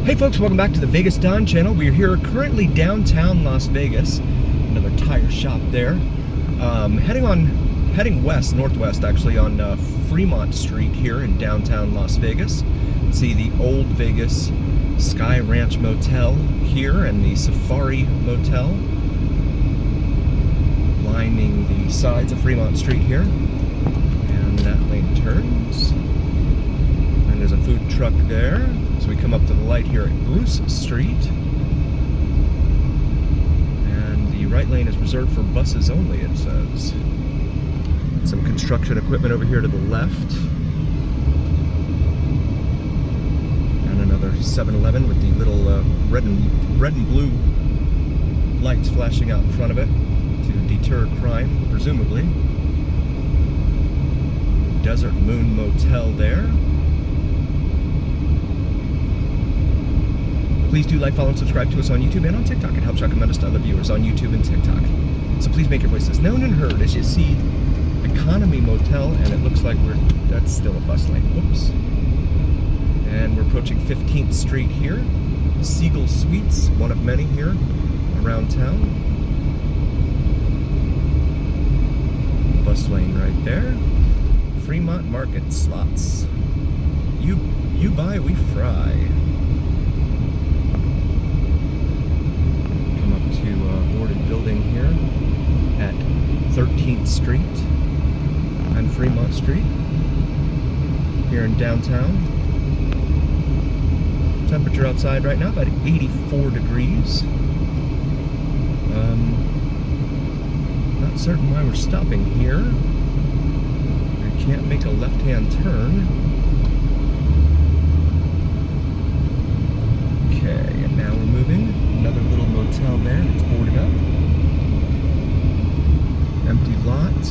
Hey folks, welcome back to the Vegas Don channel. We are here currently downtown Las Vegas. Another tire shop there. Heading west, northwest actually, on Fremont Street here in downtown Las Vegas. See the Old Vegas Sky Ranch Motel here and the Safari Motel lining the sides of Fremont Street here. And that lane turns. And there's a food truck there. So we come up to the light here at Bruce Street. And the right lane is reserved for buses only, it says. Some construction equipment over here to the left. And another 7-Eleven with the little red and blue lights flashing out in front of it to deter crime, presumably. Desert Moon Motel there. Please do like, follow, and subscribe to us on YouTube and on TikTok. It helps recommend us to other viewers on YouTube and TikTok. So please make your voices known and heard as you see Economy Motel, and it looks like that's still a bus lane. Whoops. And we're approaching 15th Street here. Seagull Suites, one of many here around town. Bus lane right there. Fremont Market slots. You buy, we fry. Come up to a boarded building here at 13th Street and Fremont Street here in downtown. Temperature outside right now about 84 degrees. Not certain why we're stopping here. We can't make a left-hand turn. Okay, and now we're moving. Another little motel there that's boarded up. Empty lot.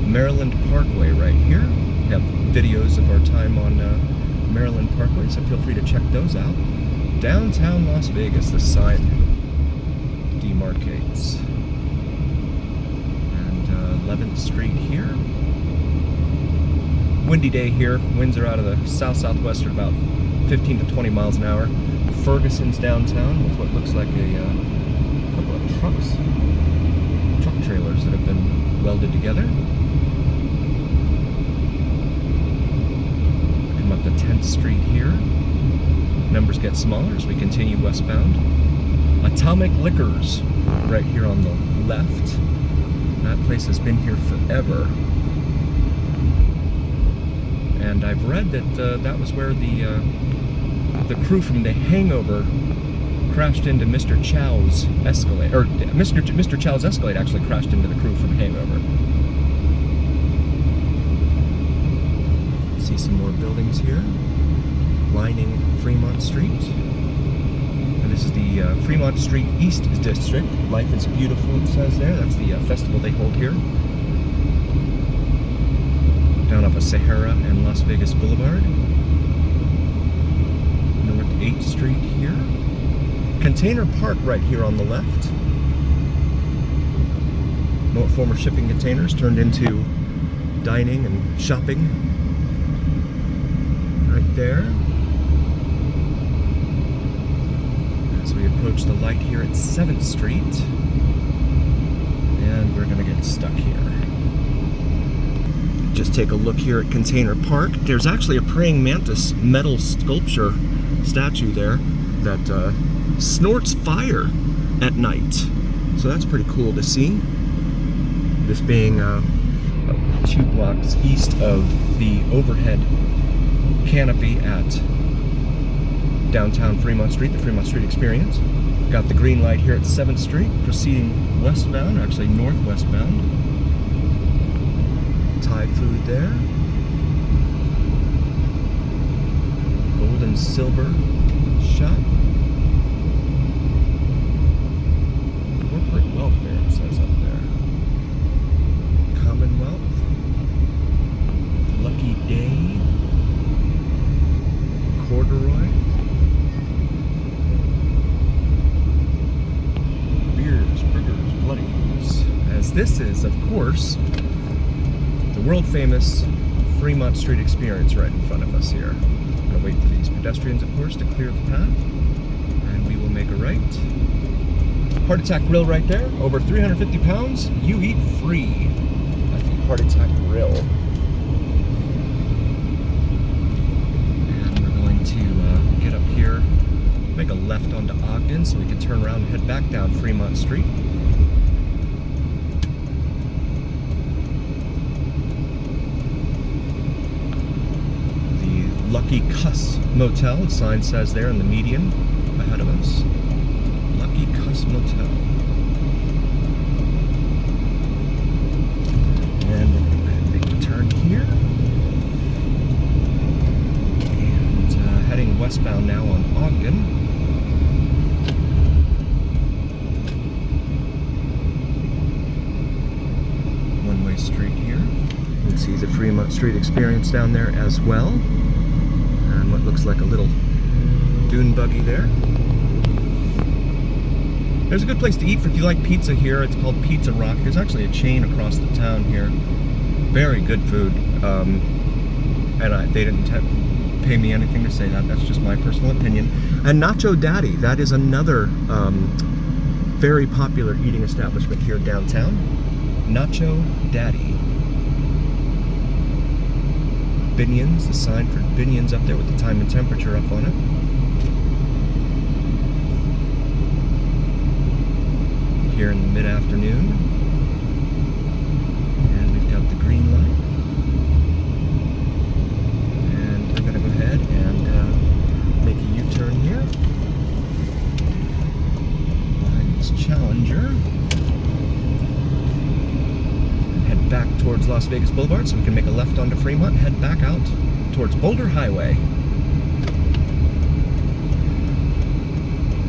Maryland Parkway right here. We have videos of our time on Maryland Parkway, so feel free to check those out. Downtown Las Vegas, the sign demarcates. And 11th Street here. Windy day here. Winds are out of the south-southwest at about 15 to 20 miles an hour. Ferguson's downtown with what looks like a couple of truck trailers that have been welded together. Come up to 10th Street here. Numbers get smaller as we continue westbound. Atomic Liquors right here on the left. That place has been here forever. And I've read that that was where the crew from The Hangover crashed into Mr. Chow's Escalade, or Mr. Chow's Escalade actually crashed into the crew from Hangover. See some more buildings here, lining Fremont Street. And this is the Fremont Street East District. Life is Beautiful, it says there. That's the festival they hold here. Down off of Sahara and Las Vegas Boulevard. North 8th Street here. Container Park right here on the left. Former shipping containers turned into dining and shopping. Right there. As we approach the light here at 7th Street. And we're going to get stuck here. Just take a look here at Container Park. There's actually a praying mantis metal sculpture statue there that snorts fire at night. So that's pretty cool to see. This being 2 blocks east of the overhead canopy at downtown Fremont Street, the Fremont Street Experience. Got the green light here at 7th Street, proceeding westbound, or actually northwestbound. Thai food there. Gold and silver shop. Corporate welfare, it says up there. Commonwealth. Lucky Day. Corduroy. Beers, burgers, bloodies. As this is, of course, the world famous Fremont Street Experience right in front of us here. I'm gonna wait for these pedestrians, of course, to clear the path. And we will make a right. Heart Attack Grill right there. Over 350 pounds. You eat free at the Heart Attack Grill. And we're going to get up here, make a left onto Ogden so we can turn around and head back down Fremont Street. Lucky Cuss Motel, the sign says there in the median ahead of us. Lucky Cuss Motel. And we're going to make the turn here. And heading westbound now on Ogden. One-way street here. You can see the Fremont Street experience down there as well. And what looks like a little dune buggy there. There's a good place to eat if you like pizza here. It's called Pizza Rock. There's actually a chain across the town here. Very good food. And they didn't pay me anything to say that. That's just my personal opinion. And Nacho Daddy, that is another very popular eating establishment here downtown. Nacho Daddy. Binions, the sign for Binions up there with the time and temperature up on it. Here in the mid-afternoon. And we've got the green light. And we're going to go ahead and make a U-turn here. Behind this Challenger. Back towards Las Vegas Boulevard so we can make a left onto Fremont and head back out towards Boulder Highway.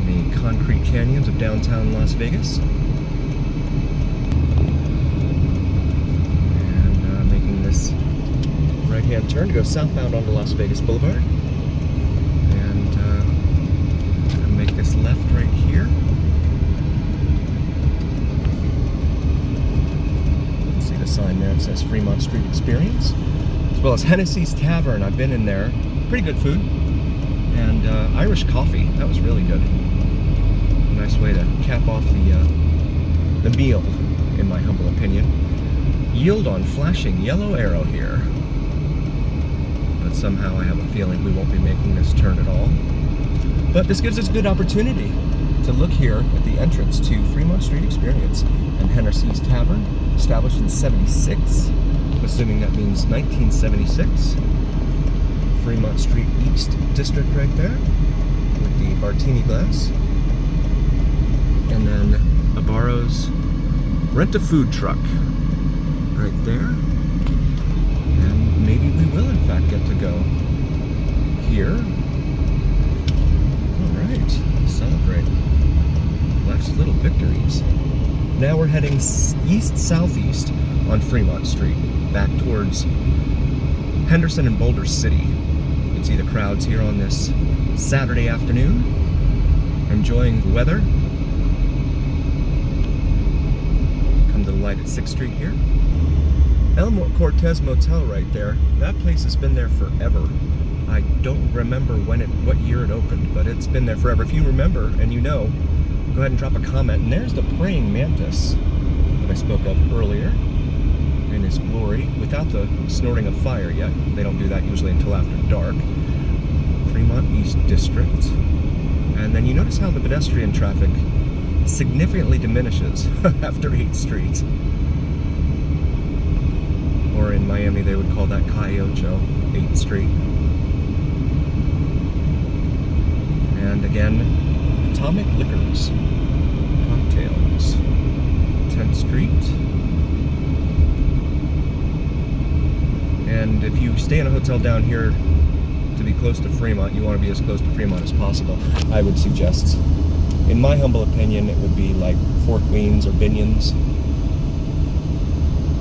The concrete canyons of downtown Las Vegas. And making this right-hand turn to go southbound onto Las Vegas Boulevard. And make this left right here. Sign there that says Fremont Street Experience, as well as Hennessy's Tavern. I've been in there. Pretty good food. And Irish coffee. That was really good. A nice way to cap off the meal, in my humble opinion. Yield on flashing yellow arrow here. But somehow I have a feeling we won't be making this turn at all. But this gives us a good opportunity to look here at the entrance to Fremont Street Experience and Hennessy's Tavern. Established in '76, I'm assuming that means 1976. Fremont Street East District right there with the martini glass. And then Abaro's Rent-A-Food Truck right there. And maybe we will in fact get to go here. Alright, celebrate life's little victories. Now we're heading east-southeast on Fremont Street, back towards Henderson and Boulder City. You can see the crowds here on this Saturday afternoon, enjoying the weather. Come to the light at 6th Street here. El Cortez Motel right there. That place has been there forever. I don't remember what year it opened, but it's been there forever. If you remember, and you know, go ahead and drop a comment. And there's the praying mantis that I spoke of earlier in his glory, without the snorting of fire yet. They don't do that usually until after dark. Fremont East District. And then you notice how the pedestrian traffic significantly diminishes after 8th Street. Or in Miami they would call that Cayocho, 8th Street. And again, Atomic Liquors, cocktails, 10th Street. And if you stay in a hotel down here to be close to Fremont, you want to be as close to Fremont as possible, I would suggest. In my humble opinion, it would be like Fort Queens or Binions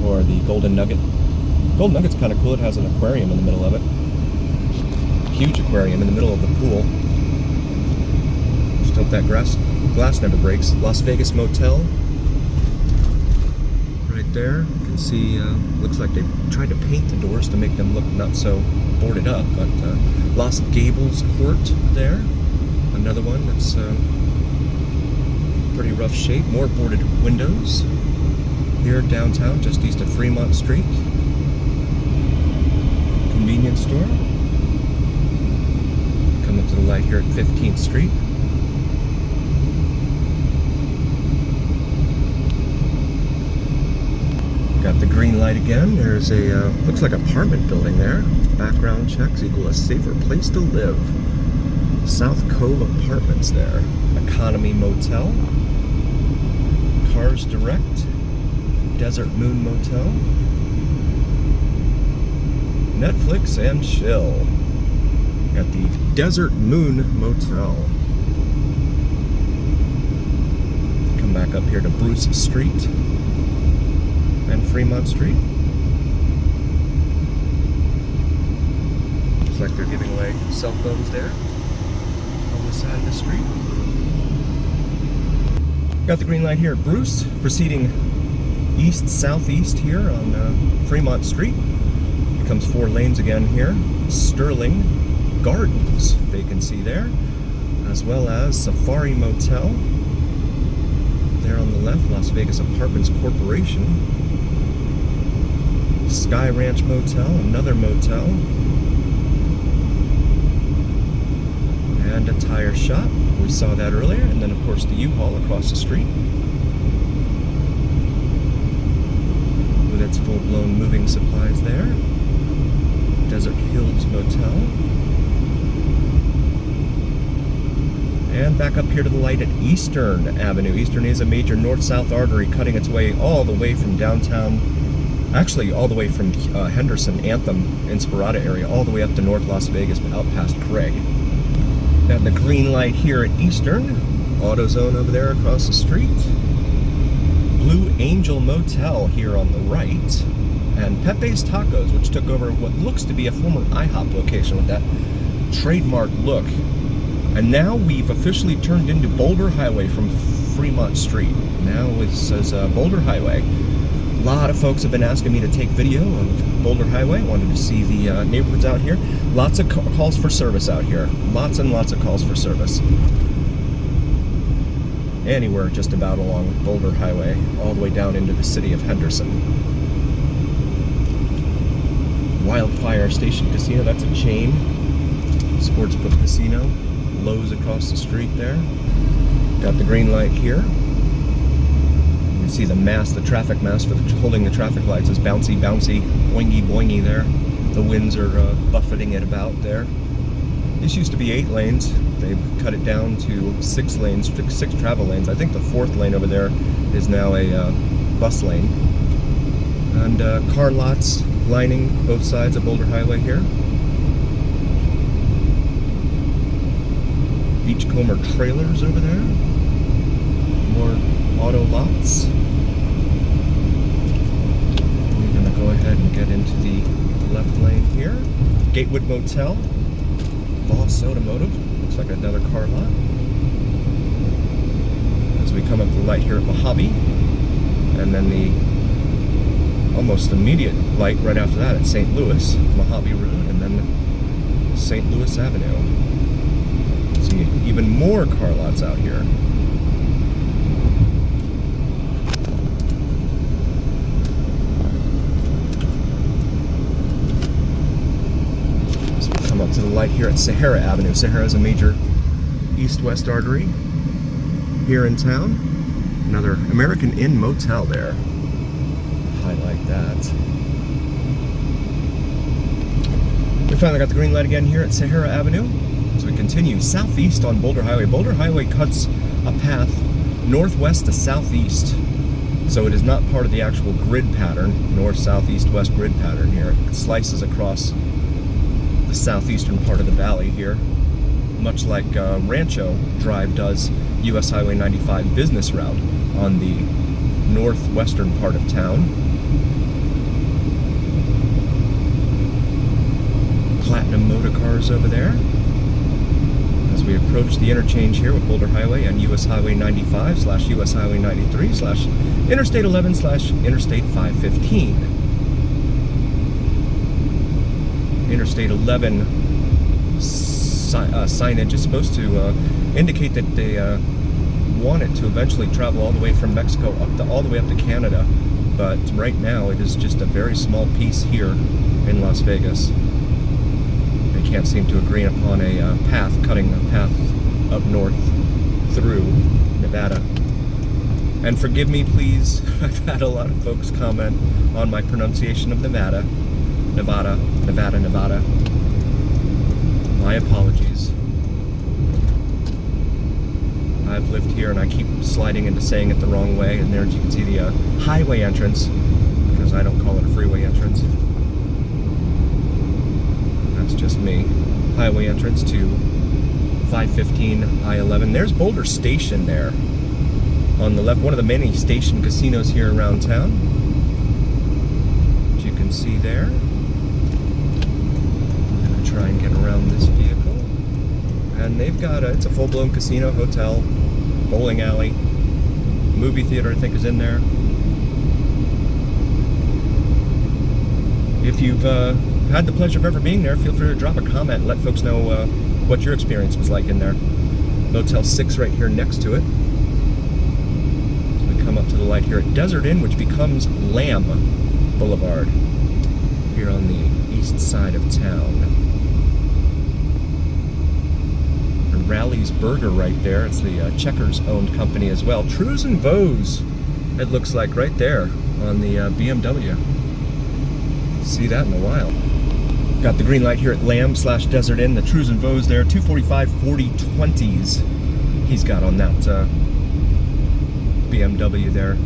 or the Golden Nugget. Golden Nugget's kind of cool. It has an aquarium in the middle of it. Huge aquarium in the middle of the pool. Just hope that glass never breaks. Las Vegas Motel. Right there. You can see, looks like they tried to paint the doors to make them look not so boarded up, but Los Gables Court there, another one that's pretty rough shape. More boarded windows here downtown, just east of Fremont Street. Convenience store. Come up to the light here at 15th Street. Got the green light again. There's a, looks like apartment building there. Background checks equal a safer place to live. South Cove Apartments there. Economy Motel. Cars Direct. Desert Moon Motel. Netflix and chill. Got the Desert Moon Motel. Come back up here to Bruce Street and Fremont Street. Looks like they're giving away cell phones there on the side of the street. Got the green light here at Bruce, proceeding east-southeast here on Fremont Street. Becomes 4 lanes again here. Sterling Gardens vacancy there, as well as Safari Motel there on the left, Las Vegas Apartments Corporation. Sky Ranch Motel, another motel, and a tire shop. We saw that earlier, and then of course the U-Haul across the street with its full-blown moving supplies there. Desert Hills Motel. And back up here to the light at Eastern Avenue. Eastern is a major north-south artery cutting its way all the way from downtown, actually all the way from Henderson, Anthem, Inspirada area, all the way up to North Las Vegas, out past Craig. Got the green light here at Eastern. AutoZone over there across the street. Blue Angel Motel here on the right. And Pepe's Tacos, which took over what looks to be a former IHOP location with that trademark look. And now we've officially turned into Boulder Highway from Fremont Street. Now it says Boulder Highway. A lot of folks have been asking me to take video of Boulder Highway. Wanted to see the neighborhoods out here. Lots of calls for service out here. Lots and lots of calls for service. Anywhere just about along Boulder Highway, all the way down into the city of Henderson. Wildfire Station Casino, that's a chain. Sportsbook Casino. Lowe's across the street there. Got the green light here. You can see the mast, the traffic mast for holding the traffic lights is bouncy, bouncy, boingy, boingy there. The winds are buffeting it about there. This used to be 8 lanes. They've cut it down to 6 lanes, 6 travel lanes. I think the 4th lane over there is now a bus lane. And car lots lining both sides of Boulder Highway here. Beachcomber trailers over there. More auto lots. We're going to go ahead and get into the left lane here. Gatewood Motel. Voss Automotive. Looks like another car lot. As we come up the light here at Mojave. And then the almost immediate light right after that at St. Louis. Mojave Road and then St. Louis Avenue. See even more car lots out here. So we come up to the light here at Sahara Avenue. Sahara is a major east-west artery here in town. Another American Inn motel there. Highlight that. We finally got the green light again here at Sahara Avenue. As we continue southeast on Boulder Highway. Boulder Highway cuts a path northwest to southeast. So it is not part of the actual grid pattern, north, south, east, west grid pattern here. It slices across the southeastern part of the valley here, much like Rancho Drive does US Highway 95 business route on the northwestern part of town. Platinum motor cars over there. As we approach the interchange here with Boulder Highway and US Highway 95 / US Highway 93 / Interstate 11 / Interstate 515. Interstate 11 signage is supposed to indicate that they want it to eventually travel all the way from Mexico all the way up to Canada. But right now it is just a very small piece here in Las Vegas. They can't seem to agree upon a cutting a path up north through Nevada. And forgive me, please, I've had a lot of folks comment on my pronunciation of Nevada. Nevada. My apologies. I've lived here and I keep sliding into saying it the wrong way, and there you can see the highway entrance, because I don't call it a freeway entrance. That's just me. Highway entrance to 515 I-11. There's Boulder Station there on the left, one of the many station casinos here around town, as you can see there. I'm going to try and get around this vehicle. And they've got it's a full-blown casino, hotel, bowling alley, movie theater I think is in there. If you've had the pleasure of ever being there, feel free to drop a comment and let folks know what your experience was like in there. Motel 6 right here next to it. Come up to the light here at Desert Inn, which becomes Lamb Boulevard here on the east side of town. And Rally's Burger right there. It's the Checkers owned company as well. Trues and Vos, it looks like right there on the BMW. See that in a while. Got the green light here at Lamb/Desert Inn. The Trues and Vos there, 245 4020s he's got on that BMW there.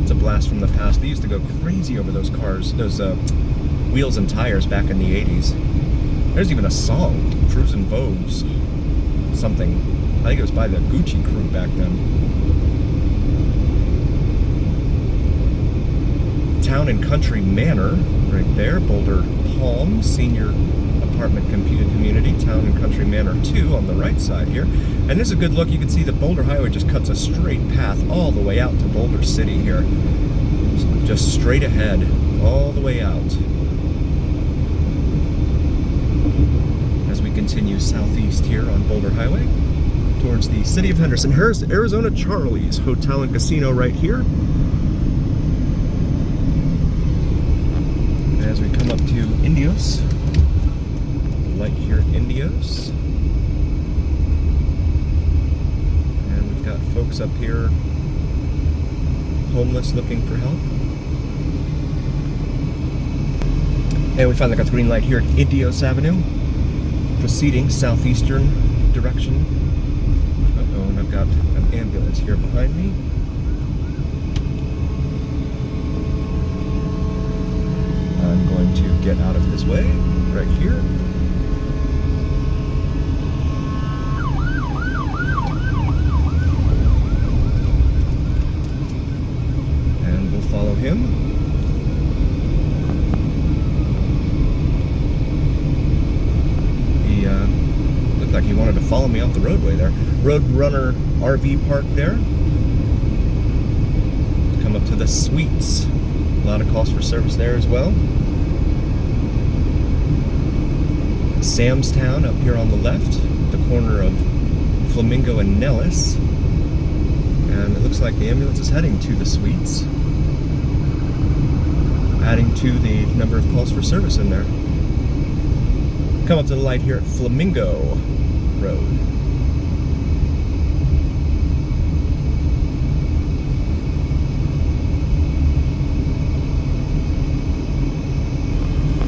It's a blast from the past. They used to go crazy over those cars, those wheels and tires back in the 80s. There's even a song, Trues and Vos, something. I think it was by the Gucci crew back then. Town and Country Manor, right there. Boulder Palm Senior Apartment Community, Town and Country Manor 2 on the right side here. And this is a good look. You can see the Boulder Highway just cuts a straight path all the way out to Boulder City here. Just straight ahead, all the way out. As we continue southeast here on Boulder Highway towards the city of Henderson. Here's Arizona Charlie's Hotel and Casino right here. As we come up to Indios, light here at Indios. And we've got folks up here, homeless, looking for help. And we finally got the green light here at Indios Avenue, proceeding southeastern direction. Uh-oh, and I've got an ambulance here behind me. I'm going to get out of his way, right here. And we'll follow him. He looked like he wanted to follow me off the roadway there. Roadrunner RV park there. Come up to the Suites. A lot of calls for service there as well. Sam's Town up here on the left, the corner of Flamingo and Nellis. And it looks like the ambulance is heading to the Suites, adding to the number of calls for service in there. Come up to the light here at Flamingo Road.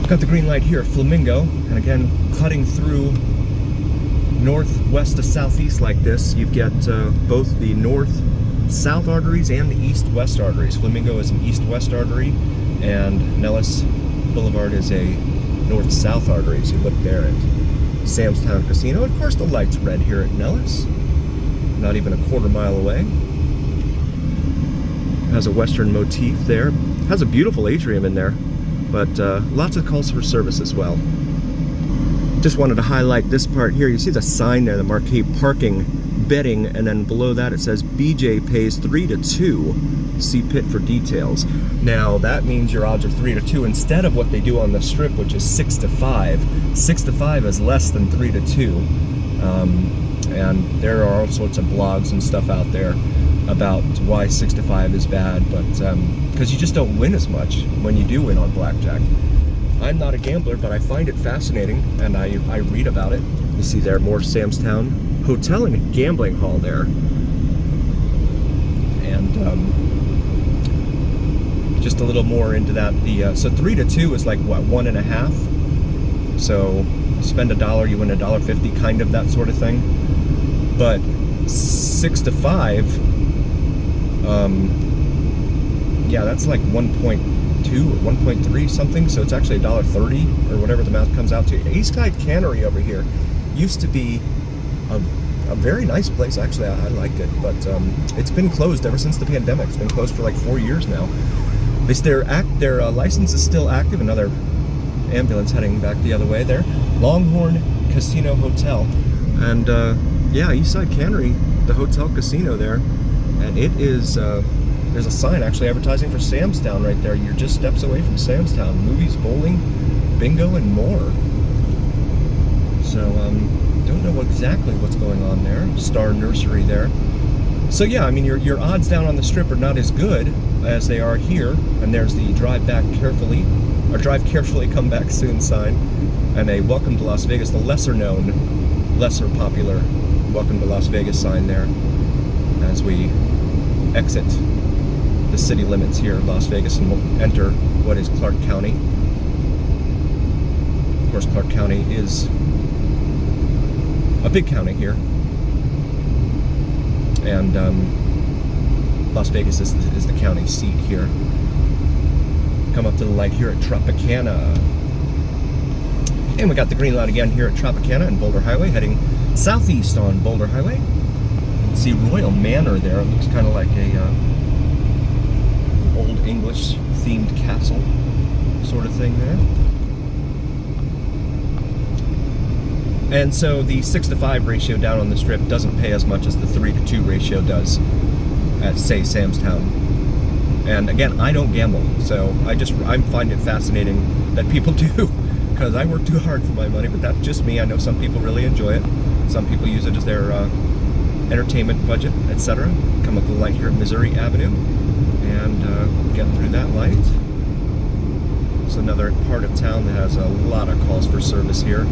Got the green light here at Flamingo, and again, cutting through northwest to southeast like this, you've got both the north-south arteries and the east-west arteries. Flamingo is an east-west artery, and Nellis Boulevard is a north-south artery. So you look there at Sam's Town Casino. Of course, the light's red here at Nellis, not even a quarter mile away. Has a western motif there. Has a beautiful atrium in there. But lots of calls for service as well. Just wanted to highlight this part here. You see the sign there, the marquee parking betting, and then below that it says BJ pays 3-2. See pit for details. Now that means your odds are 3-2 instead of what they do on the strip, which is 6-5. 6-5 is less than 3-2. And there are all sorts of blogs and stuff out there about why 6-5 is bad, but because you just don't win as much when you do win on blackjack. I'm not a gambler, but I find it fascinating, and I read about it. You see there, more Sam's Town Hotel and Gambling Hall there. And just a little more into that. So 3-2 is like, what, 1.5? So spend $1, you win $1.50, kind of that sort of thing. But 6-5, yeah, that's like 1.2 or 1.3 something, so it's actually $1.30 or whatever the math comes out to. East Side Cannery over here used to be a very nice place, actually. I liked it, but it's been closed ever since the pandemic. It's been closed for like 4 years now. At least their license is still active. Another ambulance heading back the other way there. Longhorn Casino Hotel, and yeah, East Side Cannery, the hotel casino there, and it is. There's a sign actually advertising for Sam's Town right there. You're just steps away from Sam's Town. Movies, bowling, bingo, and more. So, don't know exactly what's going on there. Star Nursery there. So yeah, I mean, your odds down on the strip are not as good as they are here. And there's the drive back carefully, or drive carefully, come back soon sign. And a welcome to Las Vegas, the lesser known, lesser popular welcome to Las Vegas sign there as we exit the city limits here in Las Vegas and we'll enter what is Clark County. Of course, Clark County is a big county here, and Las Vegas is the county seat here. Come up to the light here at Tropicana, and we got the green light again here at Tropicana and Boulder Highway, heading southeast on Boulder Highway. See Royal Manor there. It looks kind of like a old English themed castle sort of thing there. And so the 6-5 ratio down on the strip doesn't pay as much as the 3-2 ratio does at, say, Sam's Town. And again, I don't gamble, so I find it fascinating that people do, because I work too hard for my money, but that's just me. I know some people really enjoy it. Some people use it as their entertainment budget, etc. Come up the light here at Missouri Avenue and get through that light. It's another part of town that has a lot of calls for service here.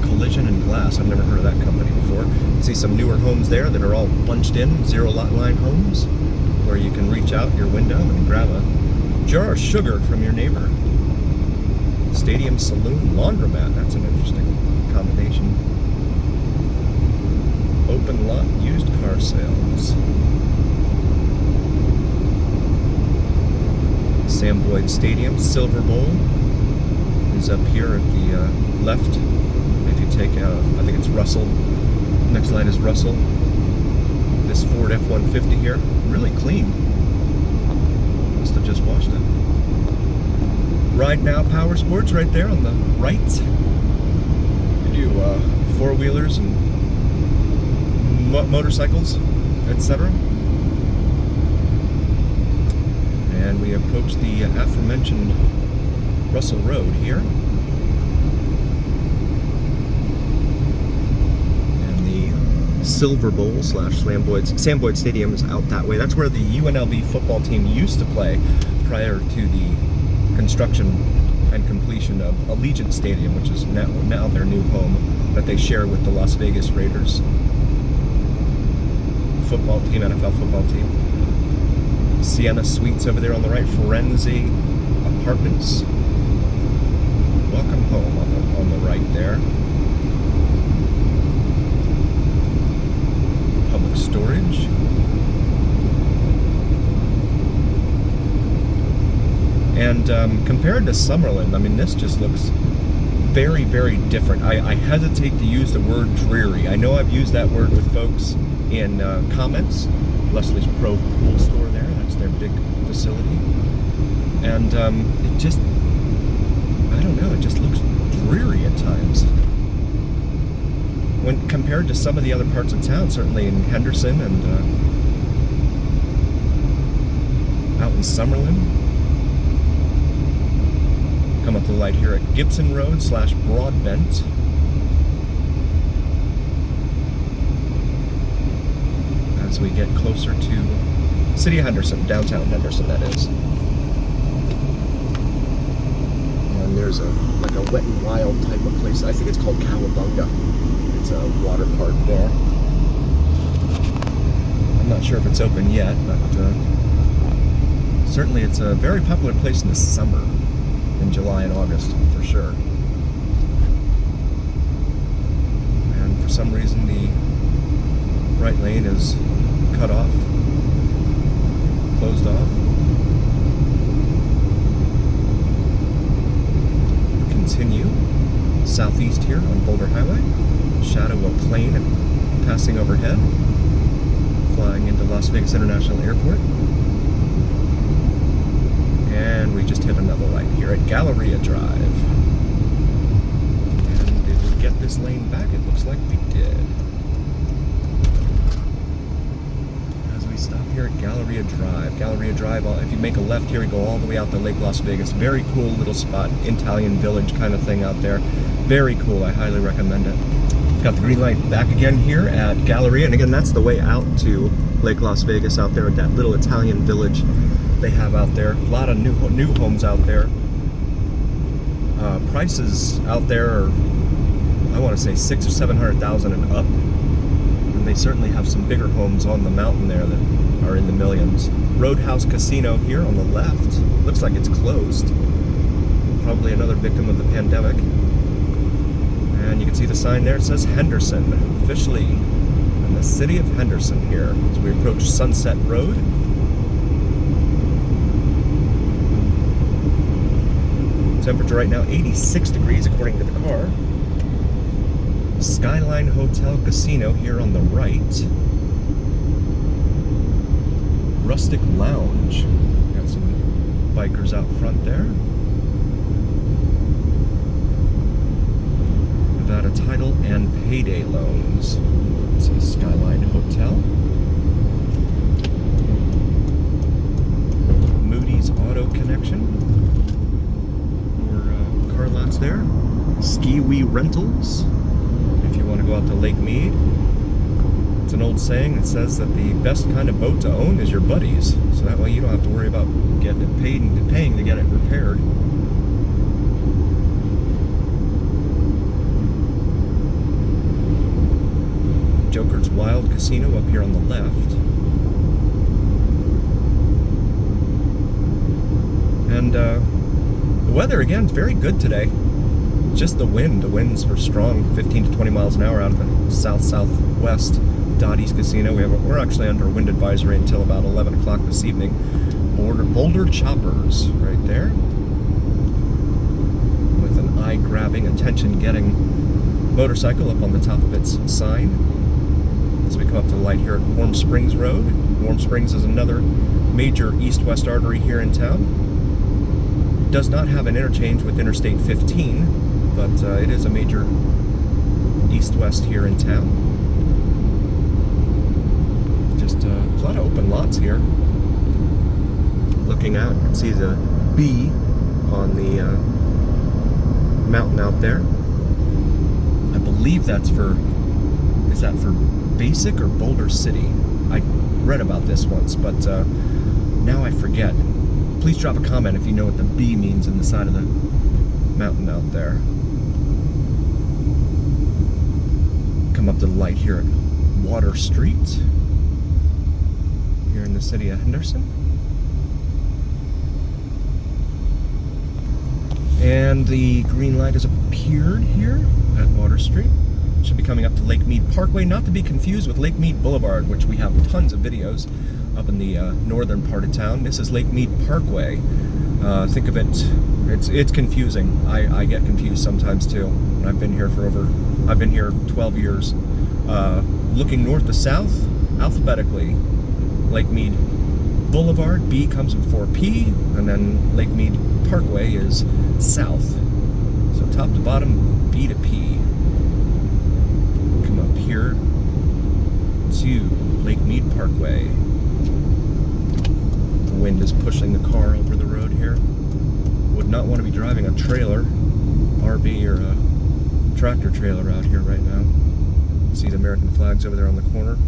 Collision and Glass. I've never heard of that company before. See some newer homes there that are all bunched in, zero lot line homes, where you can reach out your window and grab a jar of sugar from your neighbor. Stadium Saloon Laundromat. That's an interesting combination. Open lot used car sales. Sam Boyd Stadium. Silver Bowl is up here at the left. If you take out, I think it's Russell. Next light is Russell. This Ford F-150 here, really clean. Must have just washed it. Ride Now Power Sports right there on the right. They do four-wheelers and motorcycles, etc. And we approach the aforementioned Russell Road here. And the Silver Bowl / Sam Boyd Stadium is out that way. That's where the UNLV football team used to play prior to the construction and completion of Allegiant Stadium, which is now their new home that they share with the Las Vegas Raiders football team, NFL football team. Sienna Suites over there on the right, Forenzi Apartments. Welcome home on the right there. Public storage. And compared to Summerlin, I mean, this just looks very, very different. I hesitate to use the word dreary. I know I've used that word with folks in comments. Leslie's Pro Pool Store there, that's their big facility. And it just I don't know, it just looks dreary at times. When compared to some of the other parts of town, certainly in Henderson and out in Summerlin. Come up to the light here at Gibson Road / Broadbent. As we get closer to City of Henderson, downtown Henderson, that is. And there's like a Wet and Wild type of place. I think it's called Cowabunga. It's a water park there. I'm not sure if it's open yet, but certainly it's a very popular place in the summer, in July and August, for sure. And for some reason the right lane is cut off, closed off. Continue southeast here on Boulder Highway. Shadow of a plane passing overhead, flying into Las Vegas International Airport. And we just hit another light here at Galleria Drive. And did we get this lane back? It looks like we did. As we stop here at Galleria Drive. Galleria Drive, if you make a left here, you go all the way out to Lake Las Vegas. Very cool little spot, Italian village kind of thing out there. Very cool, I highly recommend it. Got the green light back again here at Galleria, and again, that's the way out to Lake Las Vegas out there at that little Italian village they have out there. A lot of new homes out there. Prices out there are, I want to say, $600,000 or $700,000 and up. And they certainly have some bigger homes on the mountain there that are in the millions. Roadhouse Casino here on the left. Looks like it's closed. Probably another victim of the pandemic. And you can see the sign there. It says Henderson, officially in the city of Henderson here as we approach Sunset Road. Temperature right now 86 degrees according to the car. Skyline Hotel Casino here on the right. Rustic Lounge. Got some bikers out front there. Nevada Title and Payday Loans. It says Skyline Hotel. Moody's Auto Connection. Car lots there. Ski-wee Rentals, if you want to go out to Lake Mead. It's an old saying that says that the best kind of boat to own is your buddies, so that way you don't have to worry about getting it paid and paying to get it repaired. Joker's Wild Casino up here on the left. And the weather, again, is very good today. Just the wind. The winds were strong, 15 to 20 miles an hour out of the south-southwest. Dottie's Casino. We're actually under a wind advisory until about 11 o'clock this evening. Boulder Choppers right there. With an eye-grabbing, attention-getting motorcycle up on the top of its sign. As we come up to the light here at Warm Springs Road. Warm Springs is another major east-west artery here in town. Does not have an interchange with Interstate 15, but it is a major east-west here in town. Just a lot of open lots here. Looking out, you can see the B on the mountain out there. I believe that's for, is that for Basic or Boulder City? I read about this once, but now I forget. Please drop a comment if you know what the B means in the side of the mountain out there. Come up to the light here at Water Street, here in the city of Henderson. And the green light has appeared here at Water Street. Should be coming up to Lake Mead Parkway, not to be confused with Lake Mead Boulevard, which we have tons of videos up in the northern part of town. This is Lake Mead Parkway. Think of it, it's confusing. I get confused sometimes too. I've been here 12 years. Looking north to south, alphabetically, Lake Mead Boulevard, B comes before P, and then Lake Mead Parkway is south. top to bottom, B to P. Come up here to Lake Mead Parkway. The wind is pushing the car over the road here. Would not want to be driving a trailer, RV or a tractor trailer out here right now. See the American flags over there on the corner.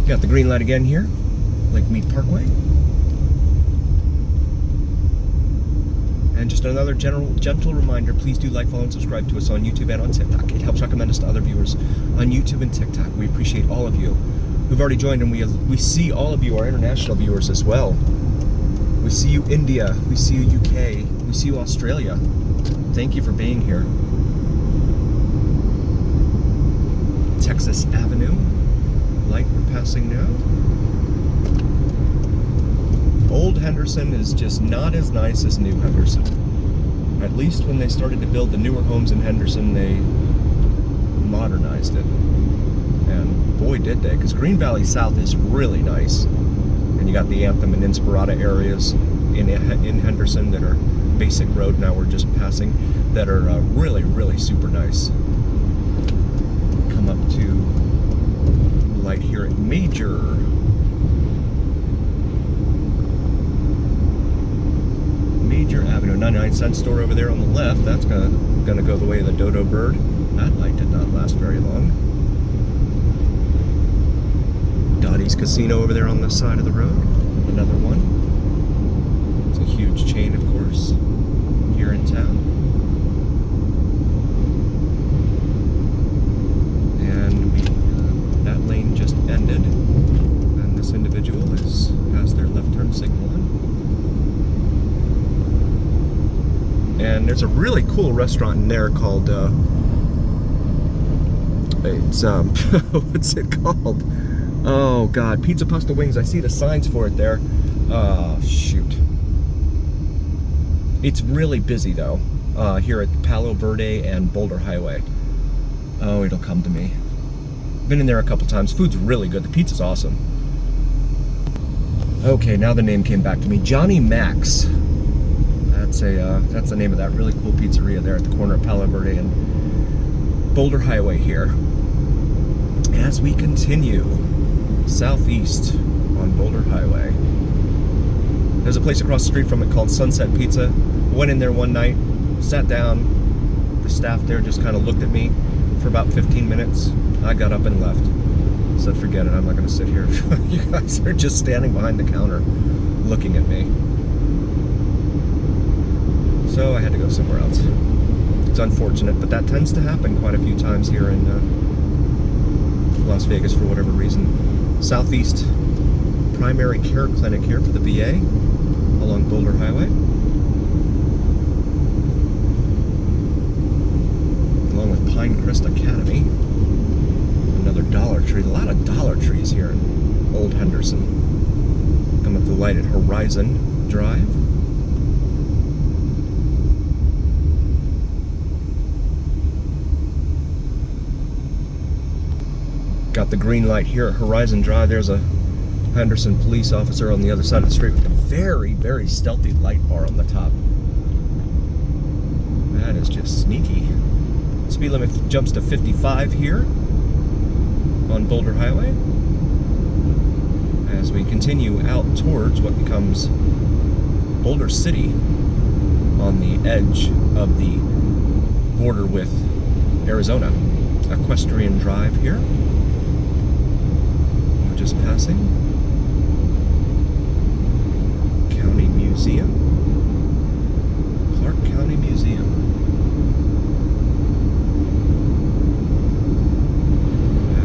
Got the green light again here, Lake Mead Parkway. And just another gentle reminder, please do like, follow, and subscribe to us on YouTube and on TikTok. It helps recommend us to other viewers on YouTube and TikTok. We appreciate all of you who've already joined, and we see all of you, our international viewers as well. We see you India, we see you UK, we see you Australia. Thank you for being here. Texas Avenue, light we're passing now. Old Henderson is just not as nice as new Henderson. At least when they started to build the newer homes in Henderson, they modernized it. And boy did they, because Green Valley South is really nice. And you got the Anthem and Inspirata areas in Henderson that are basic road now we're just passing, that are really, really super nice. Come up to light here at Major Avenue, 99-cent store over there on the left. That's gonna go the way of the dodo bird. That light did not last very long. Dottie's Casino over there on the side of the road. Another one. It's a huge chain, of course, here in town. And that lane just ended, and this individual has their left turn signal on. And there's a really cool restaurant in there called, what's it called? Oh God, Pizza Pasta Wings. I see the signs for it there. Oh, shoot. It's really busy though, here at Palo Verde and Boulder Highway. Oh, it'll come to me. Been in there a couple times. Food's really good. The pizza's awesome. Okay, now the name came back to me. Johnny Mac's. That's the name of that really cool pizzeria there at the corner of Palo Verde and Boulder Highway here. As we continue southeast on Boulder Highway, there's a place across the street from it called Sunset Pizza. Went in there one night, sat down. The staff there just kind of looked at me for about 15 minutes. I got up and left. Said, forget it, I'm not going to sit here. You guys are just standing behind the counter looking at me. So I had to go somewhere else. It's unfortunate, but that tends to happen quite a few times here in Las Vegas for whatever reason. Southeast Primary Care Clinic here for the VA along Boulder Highway. Along with Pinecrest Academy. Another Dollar Tree. A lot of Dollar Trees here in Old Henderson. Come up the light at Horizon Drive. Got the green light here at Horizon Drive. There's a Henderson police officer on the other side of the street with a very, very stealthy light bar on the top. That is just sneaky. Speed limit jumps to 55 here on Boulder Highway as we continue out towards what becomes Boulder City on the edge of the border with Arizona. Equestrian Drive here. Just passing County Museum, Clark County Museum.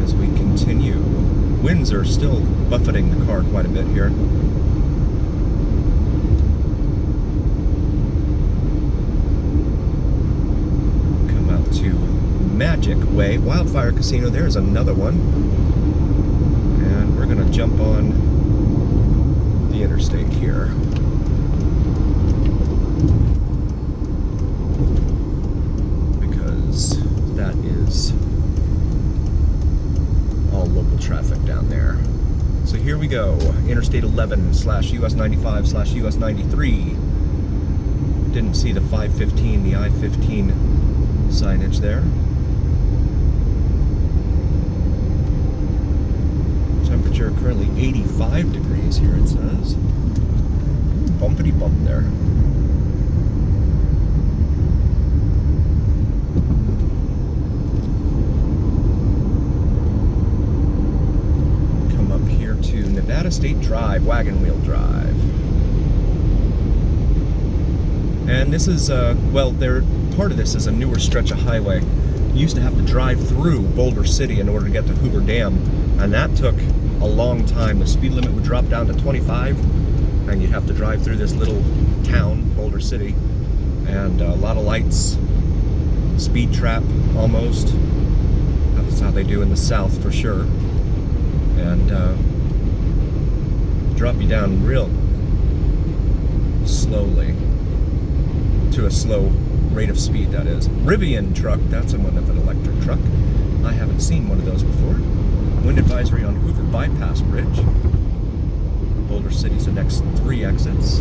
As we continue, winds are still buffeting the car quite a bit here. Come out to Magic Way, Wildfire Casino. There's another one. We're going to jump on the interstate here. Because that is all local traffic down there. So here we go. Interstate 11/US 95/US 93. Didn't see the 515, the I-15 signage there. Temperature currently 85 degrees here, it says. Bumpity bump there. Come up here to Nevada State Drive, wagon wheel drive. And this is, part of this is a newer stretch of highway. You used to have to drive through Boulder City in order to get to Hoover Dam, and that took a long time. The speed limit would drop down to 25, and you'd have to drive through this little town, Boulder City, and a lot of lights, speed trap almost. That's how they do in the South for sure. And drop you down real slowly, to a slow rate of speed, that is. Rivian truck, that's one of an electric truck. I haven't seen one of those before. Wind advisory on Hoover Bypass Bridge. Boulder City's the next 3 exits.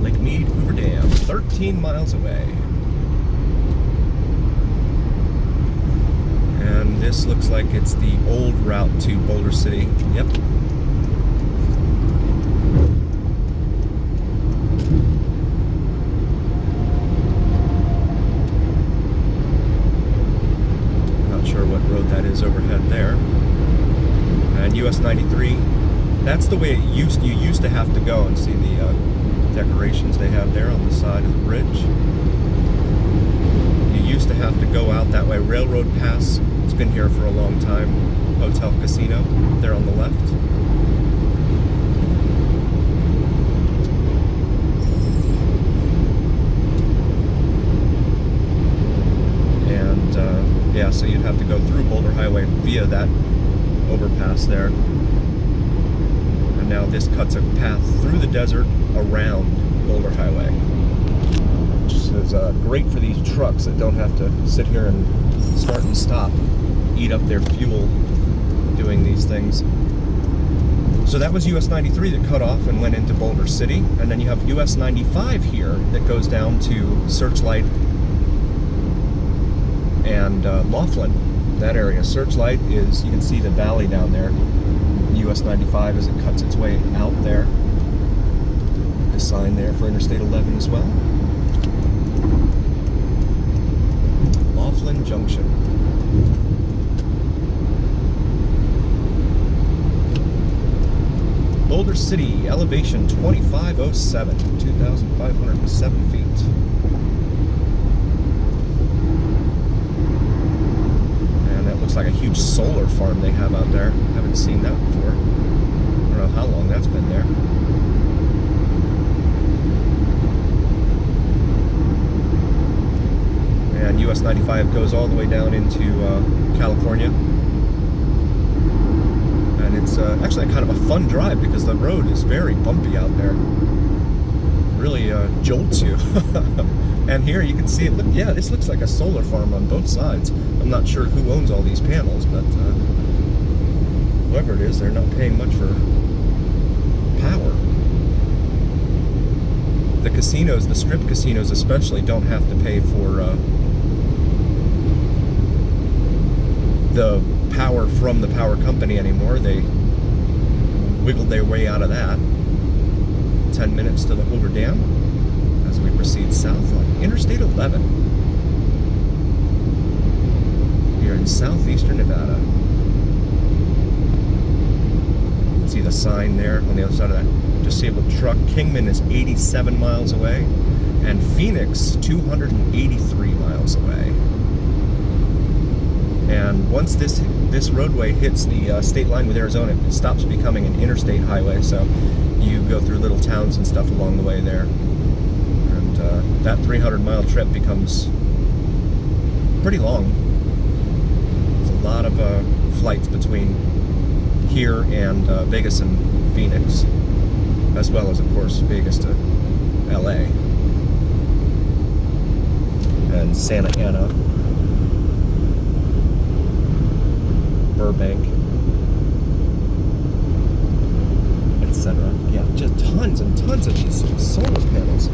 Lake Mead, Hoover Dam, 13 miles away. And this looks like it's the old route to Boulder City. Yep. That is overhead there. And US 93, that's the way you used to have to go, and see the decorations they have there on the side of the bridge. You used to have to go out that way. Railroad Pass, it's been here for a long time. Hotel Casino there on the left. Yeah, so you'd have to go through Boulder Highway via that overpass there. And now this cuts a path through the desert around Boulder Highway. Which is great for these trucks that don't have to sit here and start and stop, eat up their fuel doing these things. So that was US 93 that cut off and went into Boulder City. And then you have US 95 here that goes down to Searchlight and Laughlin, that area. Searchlight is, you can see the valley down there. US 95 as it cuts its way out there. The sign there for Interstate 11 as well. Laughlin Junction. Boulder City, elevation 2507, 2,507 feet. Looks like a huge solar farm they have out there. Haven't seen that before. I don't know how long that's been there. And US 95 goes all the way down into California. And it's actually kind of a fun drive because the road is very bumpy out there. Really jolts you. And here you can see it. Yeah, this looks like a solar farm on both sides. I'm not sure who owns all these panels, but whoever it is, they're not paying much for power. The casinos, the strip casinos especially, don't have to pay for the power from the power company anymore. They wiggled their way out of that. 10 minutes to the Hoover Dam as we proceed south on Interstate 11 here in southeastern Nevada. You can see the sign there on the other side of that disabled truck. Kingman is 87 miles away, and Phoenix 283 miles away. And once this roadway hits the state line with Arizona, it stops becoming an interstate highway, so you go through little towns and stuff along the way there. And that 300-mile trip becomes pretty long. There's a lot of flights between here and Vegas and Phoenix, as well as, of course, Vegas to LA and Santa Ana, Burbank, etc. Yeah. tons and tons of these solar panels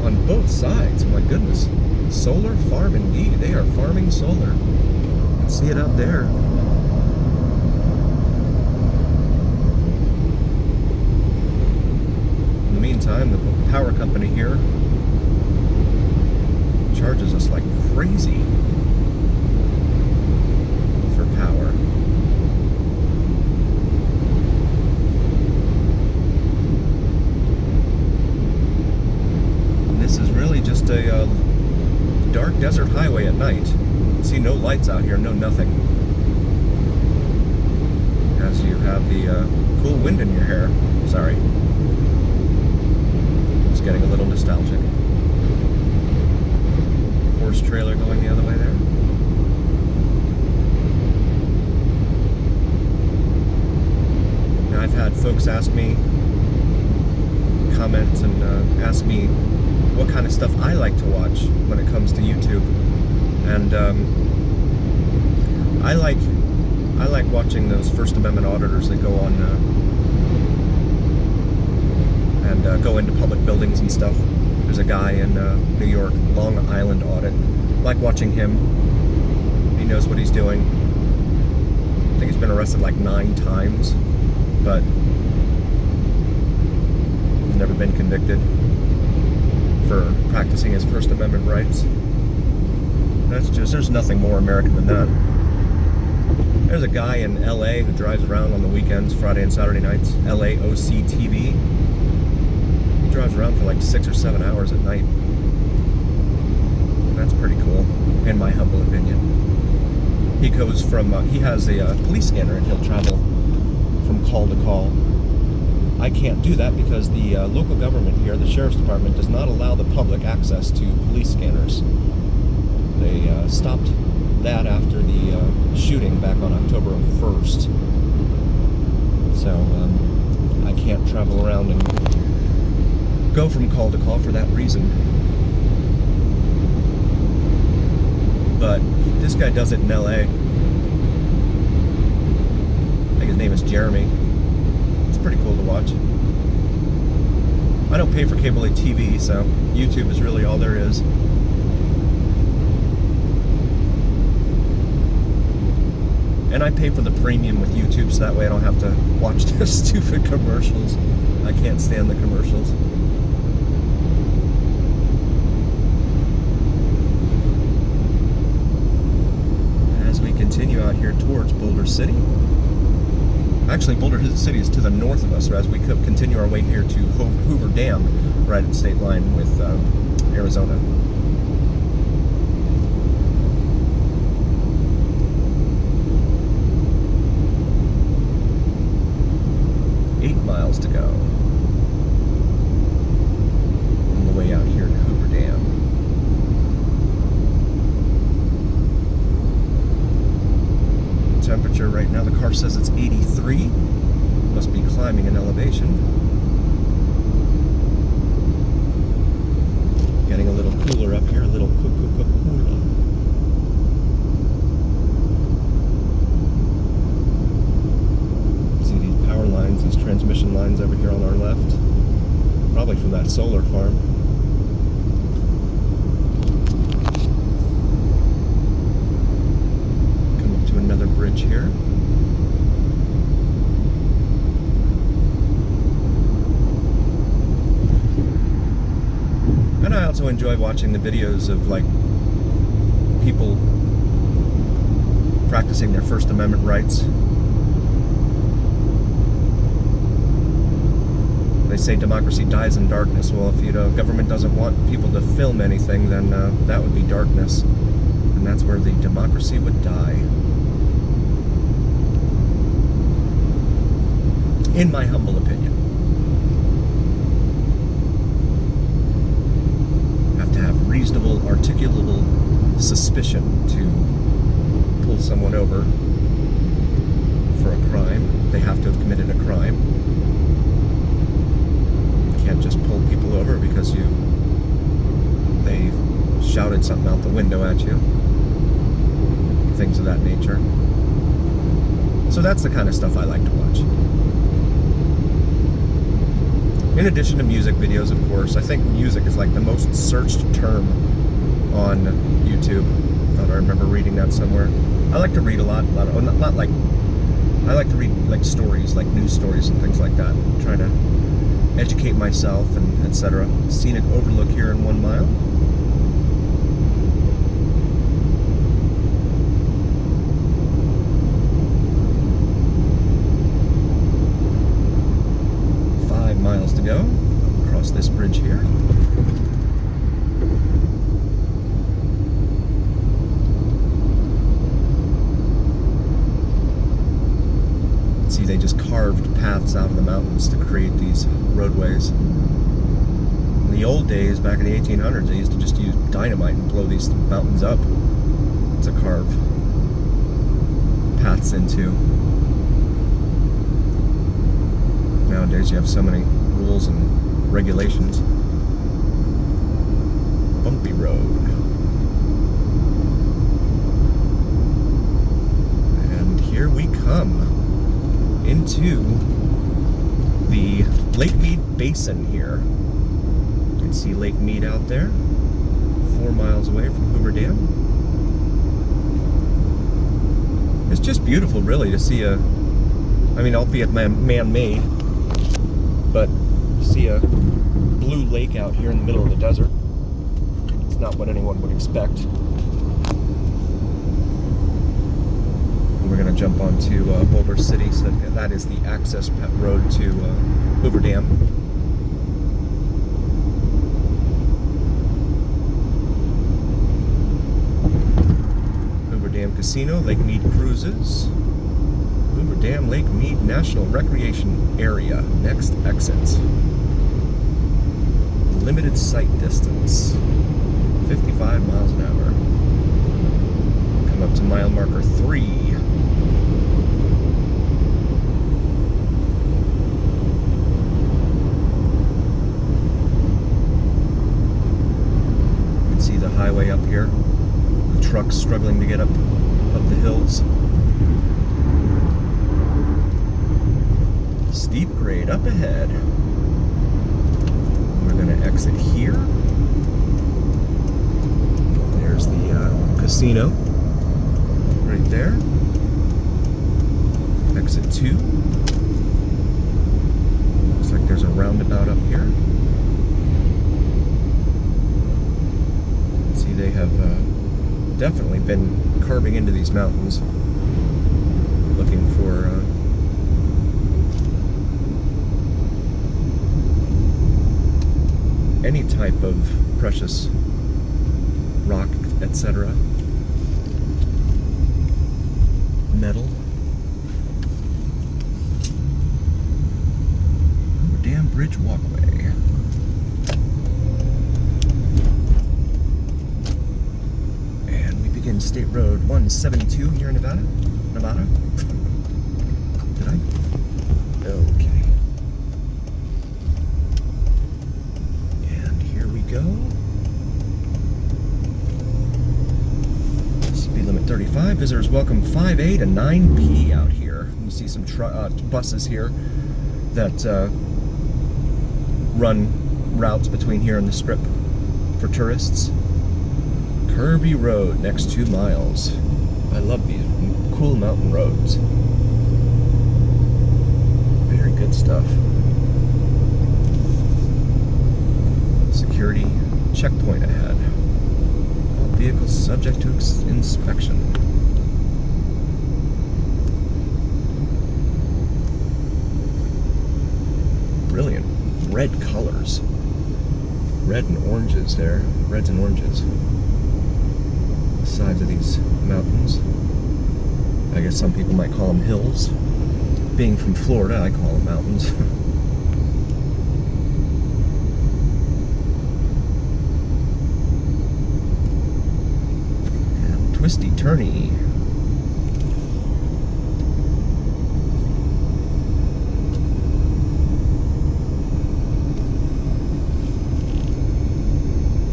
on both sides. My goodness. Solar farm indeed. They are farming solar. You can see it up there. In the meantime, the power company here charges us like crazy for power. And this is really just a dark desert highway at night. You can see no lights out here, no nothing. As you have the cool wind in your hair. Sorry. It's getting a little nostalgic. Horse trailer going the other way there. Now I've had folks ask me, comment and ask me what kind of stuff I like to watch when it comes to YouTube, and I like watching those First Amendment auditors that go on and go into public buildings and stuff. There's a guy in New York, Long Island audit. I like watching him. He knows what he's doing. I think he's been arrested like 9 times, but he's never been convicted for practicing his First Amendment rights. There's nothing more American than that. There's a guy in LA who drives around on the weekends, Friday and Saturday nights, LAOC TV. He drives around for like 6 or 7 hours at night. That's pretty cool, in my humble opinion. He goes from, he has a police scanner and he'll travel from call to call. I can't do that because the local government here, the sheriff's department, does not allow the public access to police scanners. They stopped that after the shooting back on October 1st. So I can't travel around and go from call to call for that reason. But this guy does it in LA. I think his name is Jeremy. Pretty cool to watch. I don't pay for cable TV, so YouTube is really all there is. And I pay for the premium with YouTube, so that way I don't have to watch the stupid commercials. I can't stand the commercials. As we continue out here towards Boulder City. Actually, Boulder City is to the north of us, so as we continue our way here to Hoover Dam, right at the state line with Arizona. Eight miles to go on the way out here to Hoover Dam. Temperature right now, the car says it's 83. Must be climbing in elevation. Getting a little cooler up here, a little cooler. See these power lines, these transmission lines over here on our left. Probably from that solar farm. Another bridge here. And I also enjoy watching the videos of like people practicing their First Amendment rights. They say democracy dies in darkness. Well, if government doesn't want people to film anything, then that would be darkness. And that's where the democracy would die. In my humble opinion. Have to have reasonable, articulable suspicion to pull someone over for a crime. They have to have committed a crime. You can't just pull people over because they shouted something out the window at you. Things of that nature. So that's the kind of stuff I like to watch. In addition to music videos, of course. I think music is like the most searched term on YouTube. Thought I remember reading that somewhere. I like to read a lot of, oh, not like, I like to read like stories, like news stories and things like that. Trying to educate myself and etc. Scenic overlook here in 1 mile. Miles to go across this bridge here. See, they just carved paths out of the mountains to create these roadways. In the old days, back in the 1800s, they used to just use dynamite and blow these mountains up to carve paths into. Nowadays you have so many rules and regulations. Bumpy road. And here we come into the Lake Mead Basin here. You can see Lake Mead out there, 4 miles away from Hoover Dam. It's just beautiful, really, to see albeit man-made, but see a blue lake out here in the middle of the desert. It's not what anyone would expect. We're going to jump onto Boulder City, so that is the access road to Hoover Dam. Hoover Dam Casino, Lake Mead Cruises. Hoover Dam Lake Mead National Recreation Area. Next exit. Limited sight distance. 55 miles an hour. Come up to mile marker 3. You can see the highway up here. The trucks struggling to get up the hills. Steep grade up ahead. We're going to exit here. There's the casino right there. Exit 2. Looks like there's a roundabout up here. See, they have definitely been carving into these mountains, looking for any type of precious rock, etc. Metal. Dam Bridge Walkway. And we begin State Road 172 here in Nevada. Did I? Okay. Go. Speed limit 35. Visitors welcome 5A to 9P out here. You see some buses here that run routes between here and the Strip for tourists. Curvy road, next 2 miles. I love these cool mountain roads. Very good stuff. Security checkpoint ahead. All vehicles subject to inspection. Brilliant red colors. Red and oranges there. Reds and oranges. The sides of these mountains. I guess some people might call them hills. Being from Florida, I call them mountains. Twisty turny.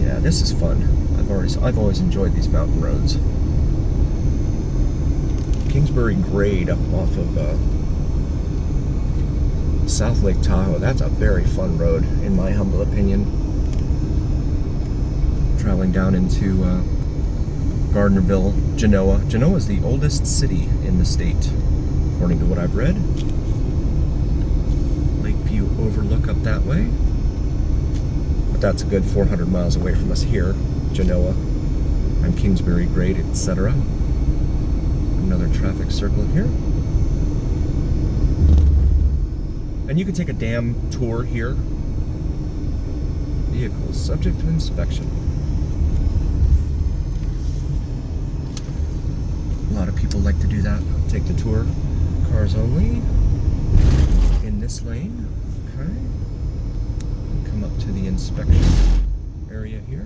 Yeah, this is fun. I've always enjoyed these mountain roads. Kingsbury Grade up off of South Lake Tahoe, that's a very fun road, in my humble opinion. Traveling down into Gardnerville, Genoa. Genoa is the oldest city in the state, according to what I've read. Lakeview Overlook up that way. But that's a good 400 miles away from us here, Genoa and Kingsbury Grade, etc. Another traffic circle here. And you can take a dam tour here. Vehicles subject to inspection. A lot of people like to do that. Take the tour. Cars only. In this lane. Okay. And come up to the inspection area here.